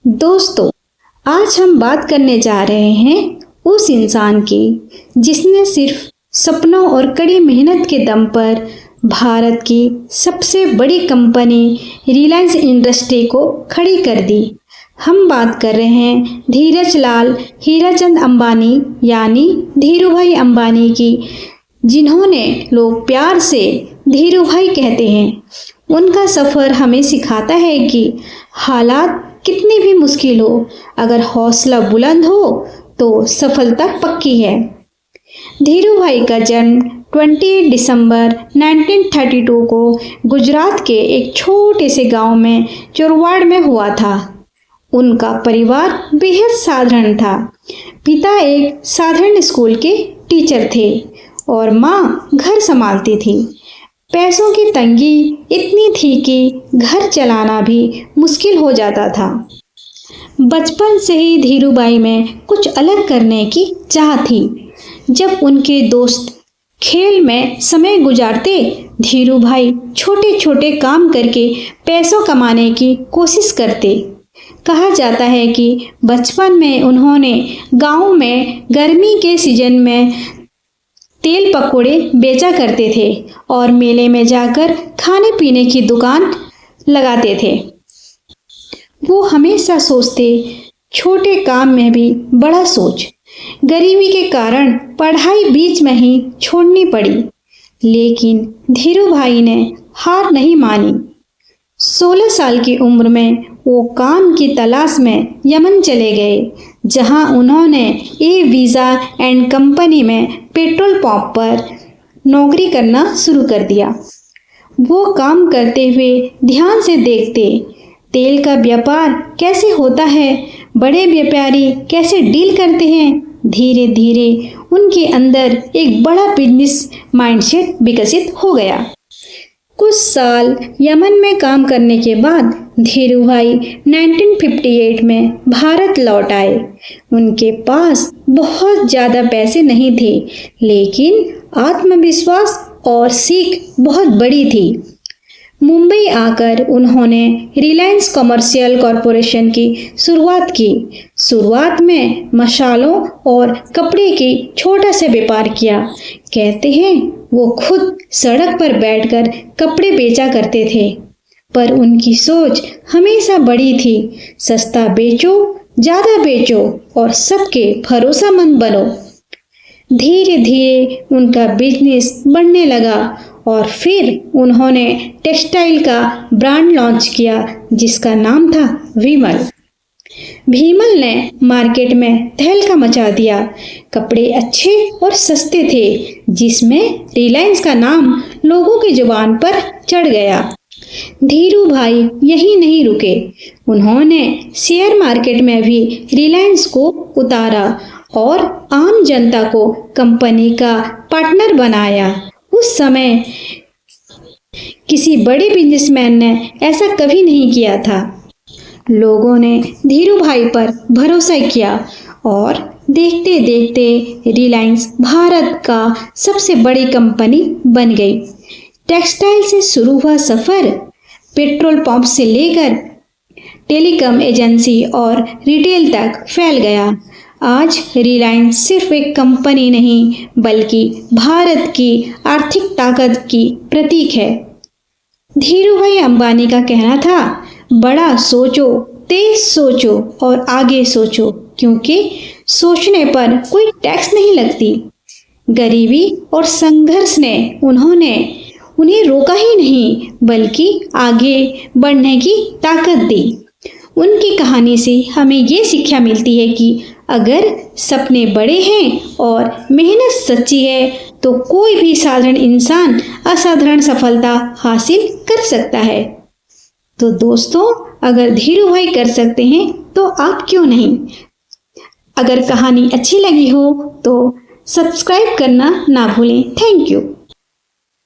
दोस्तों, आज हम बात करने जा रहे हैं उस इंसान की जिसने सिर्फ सपनों और कड़ी मेहनत के दम पर भारत की सबसे बड़ी कंपनी रिलायंस इंडस्ट्री को खड़ी कर दी। हम बात कर रहे हैं धीरज लाल हीराचंद अंबानी यानी धीरू भाई अंबानी की, जिन्होंने लोग प्यार से धीरू भाई कहते हैं। उनका सफ़र हमें सिखाता है कि हालात कितनी भी मुश्किल हो, अगर हौसला बुलंद हो तो सफलता पक्की है। धीरू भाई का जन्म 28 दिसंबर 1932 को गुजरात के एक छोटे से गांव में चोरवाड़ में हुआ था। उनका परिवार बेहद साधारण था। पिता एक साधारण स्कूल के टीचर थे और माँ घर संभालती थी। पैसों की तंगी इतनी थी कि घर चलाना भी मुश्किल हो जाता था। बचपन से ही धीरूभाई में कुछ अलग करने की चाह थी। जब उनके दोस्त खेल में समय गुजारते, धीरूभाई छोटे छोटे काम करके पैसों कमाने की कोशिश करते। कहा जाता है कि बचपन में उन्होंने गांव में गर्मी के सीजन में तेल पकौड़े बेचा करते थे और मेले में जाकर खाने पीने की दुकान लगाते थे। वो हमेशा सोचते, छोटे काम में भी बड़ा सोच। गरीबी के कारण पढ़ाई बीच में ही छोड़नी पड़ी, लेकिन धीरू भाई ने हार नहीं मानी। 16 साल की उम्र में वो काम की तलाश में यमन चले गए, जहां उन्होंने ए वीज़ा एंड कंपनी में पेट्रोल पंप पर नौकरी करना शुरू कर दिया। वो काम करते हुए ध्यान से देखते, तेल का व्यापार कैसे होता है, बड़े व्यापारी कैसे डील करते हैं। धीरे धीरे उनके अंदर एक बड़ा बिजनेस माइंडसेट विकसित हो गया। कुछ साल यमन में काम करने के बाद धीरू भाई 1958 में भारत लौट आए। उनके पास बहुत ज़्यादा पैसे नहीं थे, लेकिन आत्मविश्वास और सीख बहुत बड़ी थी। मुंबई आकर उन्होंने रिलायंस कमर्शियल कॉरपोरेशन की शुरुआत की। शुरुआत में मसालों और कपड़े की छोटा सा व्यापार किया। कहते हैं वो खुद सड़क पर बैठकर कपड़े बेचा करते थे, पर उनकी सोच हमेशा बड़ी थी। सस्ता बेचो, ज़्यादा बेचो और सबके भरोसेमंद बनो। धीरे धीरे उनका बिजनेस बढ़ने लगा और फिर उन्होंने टेक्सटाइल का ब्रांड लॉन्च किया, जिसका नाम था विमल। भीमल ने मार्केट में तहलका मचा दिया। कपड़े अच्छे और सस्ते थे, जिसमें रिलायंस का नाम लोगों की जुबान पर चढ़ गया। धीरू भाई यहीं नहीं रुके। उन्होंने शेयर मार्केट में भी रिलायंस को उतारा और आम जनता को कंपनी का पार्टनर बनाया। उस समय किसी बड़े बिजनेसमैन ने ऐसा कभी नहीं किया था। लोगों ने धीरू भाई पर भरोसा किया और देखते देखते रिलायंस भारत का सबसे बड़ी कंपनी बन गई। टेक्सटाइल से शुरू हुआ सफ़र पेट्रोल पंप से लेकर टेलीकॉम एजेंसी और रिटेल तक फैल गया। आज रिलायंस सिर्फ एक कंपनी नहीं, बल्कि भारत की आर्थिक ताकत की प्रतीक है। धीरू भाई अंबानी का कहना था, बड़ा सोचो, तेज सोचो और आगे सोचो, क्योंकि सोचने पर कोई टैक्स नहीं लगती। गरीबी और संघर्ष ने उन्हें रोका ही नहीं, बल्कि आगे बढ़ने की ताकत दी। उनकी कहानी से हमें ये शिक्षा मिलती है कि अगर सपने बड़े हैं और मेहनत सच्ची है, तो कोई भी साधारण इंसान असाधारण सफलता हासिल कर सकता है। तो दोस्तों, अगर धीरू भाई कर सकते हैं तो आप क्यों नहीं। अगर कहानी अच्छी लगी हो तो सब्सक्राइब करना ना भूलें। Thank you.